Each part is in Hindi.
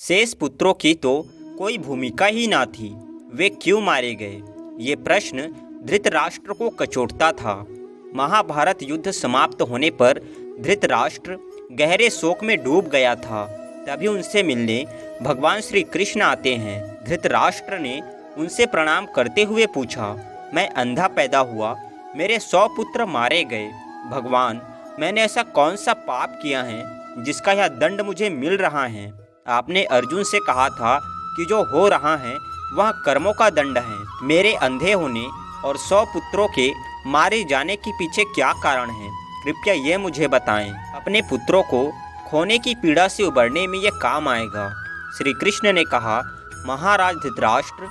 शेष पुत्रों की तो कोई भूमिका ही ना थी, वे क्यों मारे गए? ये प्रश्न धृतराष्ट्र को कचोटता था। महाभारत युद्ध समाप्त होने पर धृतराष्ट्र गहरे शोक में डूब गया था। तभी उनसे मिलने भगवान श्री कृष्ण आते हैं। धृतराष्ट्र ने उनसे प्रणाम करते हुए पूछा, मैं अंधा पैदा हुआ, मेरे 100 पुत्र मारे गए। भगवान, मैंने ऐसा कौन सा पाप किया है जिसका यह दंड मुझे मिल रहा है? आपने अर्जुन से कहा था कि जो हो रहा है वह कर्मों का दंड है। मेरे अंधे होने और 100 पुत्रों के मारे जाने के पीछे क्या कारण है? कृपया ये मुझे बताएं। अपने पुत्रों को खोने की पीड़ा से उबरने में यह काम आएगा। श्री कृष्ण ने कहा, महाराज धृतराष्ट्र,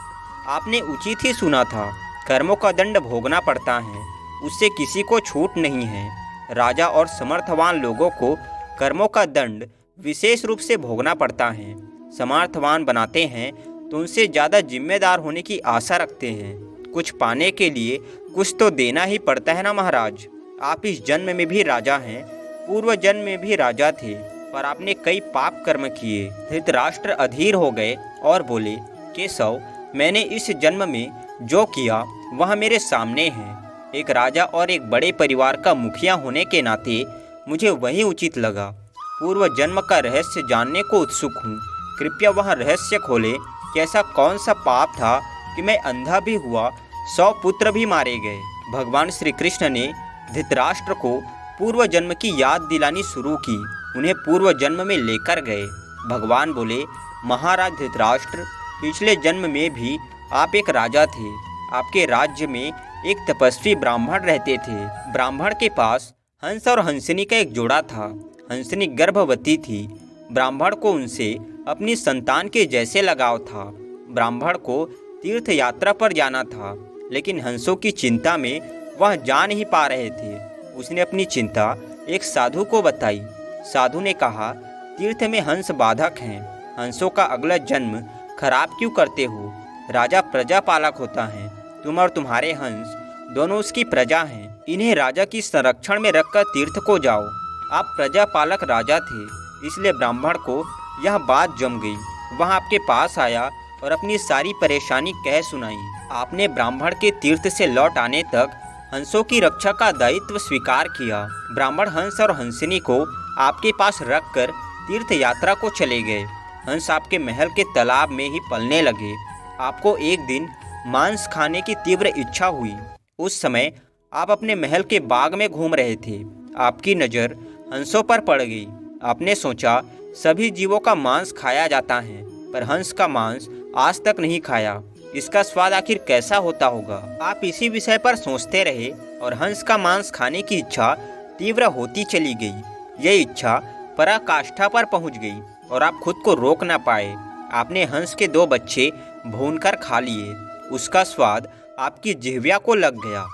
आपने उचित ही सुना था। कर्मों का दंड भोगना पड़ता है, उससे किसी को छूट नहीं है। राजा और समर्थवान लोगों को कर्मों का दंड विशेष रूप से भोगना पड़ता है। समर्थवान बनाते हैं तो उनसे ज़्यादा जिम्मेदार होने की आशा रखते हैं। कुछ पाने के लिए कुछ तो देना ही पड़ता है ना महाराज। आप इस जन्म में भी राजा हैं, पूर्व जन्म में भी राजा थे, पर आपने कई पाप कर्म किए। धृतराष्ट्र अधीर हो गए और बोले, केशव, मैंने इस जन्म में जो किया वह मेरे सामने है। एक राजा और एक बड़े परिवार का मुखिया होने के नाते मुझे वही उचित लगा। पूर्व जन्म का रहस्य जानने को उत्सुक हूँ। कृपया वह रहस्य खोले कि ऐसा कौन सा पाप था कि मैं अंधा भी हुआ, 100 पुत्र भी मारे गए। भगवान श्री कृष्ण ने धृतराष्ट्र को पूर्व जन्म की याद दिलानी शुरू की। उन्हें पूर्व जन्म में लेकर गए। भगवान बोले, महाराज धृतराष्ट्र, पिछले जन्म में भी आप एक राजा थे। आपके राज्य में एक तपस्वी ब्राह्मण रहते थे। ब्राह्मण के पास हंस और हंसिनी का एक जोड़ा था। हंसिनी गर्भवती थी। ब्राह्मण को उनसे अपनी संतान के जैसे लगाव था। ब्राह्मण को तीर्थ यात्रा पर जाना था, लेकिन हंसों की चिंता में वह जा नहीं पा रहे थे। उसने अपनी चिंता एक साधु को बताई। साधु ने कहा, तीर्थ में हंस बाधक हैं। हंसों का अगला जन्म खराब क्यों करते हो? राजा प्रजा पालक होता है। तुम और तुम्हारे हंस दोनों उसकी प्रजा हैं। इन्हें राजा की संरक्षण में रखकर तीर्थ को जाओ। आप प्रजा पालक राजा थे, इसलिए ब्राह्मण को यह बात जम गई। वह आपके पास आया और अपनी सारी परेशानी कह सुनाई। आपने ब्राह्मण के तीर्थ से लौट आने तक हंसों की रक्षा का दायित्व स्वीकार किया। ब्राह्मण हंस और हंसिनी को आपके पास रखकर तीर्थ यात्रा को चले गए। हंस आपके महल के तालाब में ही पलने लगे। आपको एक दिन मांस खाने की तीव्र इच्छा हुई। उस समय आप अपने महल के बाग में घूम रहे थे। आपकी नज़र हंसों पर पड़ गई। आपने सोचा, सभी जीवों का मांस खाया जाता है, पर हंस का मांस आज तक नहीं खाया। इसका स्वाद आखिर कैसा होता होगा? आप इसी विषय पर सोचते रहे और हंस का मांस खाने की इच्छा तीव्र होती चली गई। यह इच्छा पराकाष्ठा पर पहुंच गई और आप खुद को रोक ना पाए। आपने हंस के 2 बच्चे भूनकर खा लिए। उसका स्वाद आपकी जिह्वा को लग गया।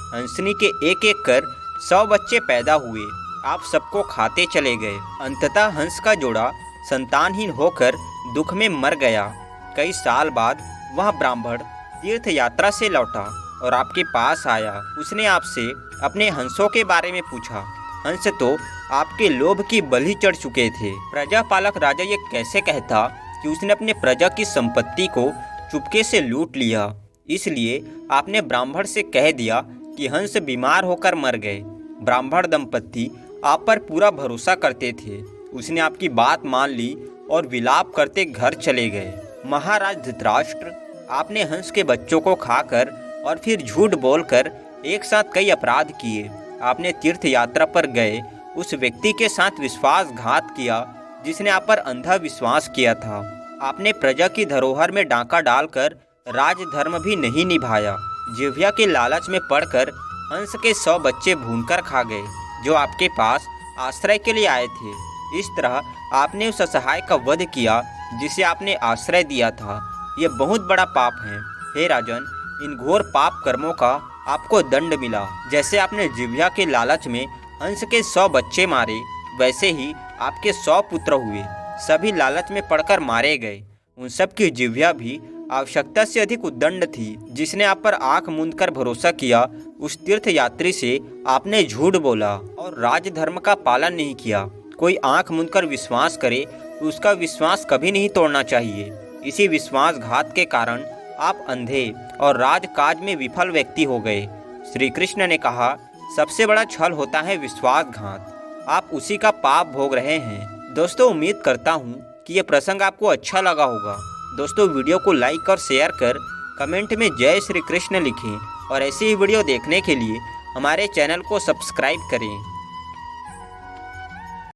हंसनी के एक एक कर 100 बच्चे पैदा हुए। आप सबको खाते चले गए। अंततः हंस का जोड़ा संतानहीन होकर दुख में मर गया। कई साल बाद वह ब्राह्मण तीर्थ यात्रा से लौटा और आपके पास आया। उसने आपसे अपने हंसों के बारे में पूछा। हंस तो आपके लोभ की बलि चढ़ चुके थे। प्रजा पालक राजा ये कैसे कहता कि उसने अपने प्रजा की संपत्ति को चुपके से लूट लिया? इसलिए आपने ब्राह्मण से कह दिया कि हंस बीमार होकर मर गए। ब्राह्मण दंपत्ति आप पर पूरा भरोसा करते थे। उसने आपकी बात मान ली और विलाप करते घर चले गए। महाराज धृतराष्ट्र, आपने हंस के बच्चों को खाकर और फिर झूठ बोलकर एक साथ कई अपराध किए। आपने तीर्थ यात्रा पर गए उस व्यक्ति के साथ विश्वासघात किया जिसने आप पर अंधा विश्वास किया था। आपने प्रजा की धरोहर में डांका डालकर राजधर्म भी नहीं निभाया। जिह्वा के लालच में पड़कर हंस के 100 बच्चे भूनकर खा गए जो आपके पास आश्रय के लिए आए थे। इस तरह आपने उस असहाय का वध किया जिसे आपने आश्रय दिया था। यह बहुत बड़ा पाप है। हे राजन, इन घोर पाप कर्मों का आपको दंड मिला। जैसे आपने जिह्वा के लालच में हंस के 100 बच्चे मारे, वैसे ही आपके 100 पुत्र हुए। सभी लालच में पड़कर मारे गए। उन सब की जिह्वा भी आवश्यकता से अधिक उद्दंड थी। जिसने आप पर आंख मूंदकर भरोसा किया, उस तीर्थ यात्री से आपने झूठ बोला और राजधर्म का पालन नहीं किया। कोई आंख मूंदकर विश्वास करे कि उसका विश्वास कभी नहीं तोड़ना चाहिए। इसी विश्वासघात के कारण आप अंधे और राजकाज में विफल व्यक्ति हो गए। श्री कृष्ण ने कहा, सबसे बड़ा छल होता है विश्वासघात। आप उसी का पाप भोग रहे हैं। दोस्तों, उम्मीद करता हूँ कि ये प्रसंग आपको अच्छा लगा होगा। दोस्तों, वीडियो को लाइक और शेयर कर कमेंट में जय श्री कृष्ण लिखें और ऐसी ही वीडियो देखने के लिए हमारे चैनल को सब्सक्राइब करें।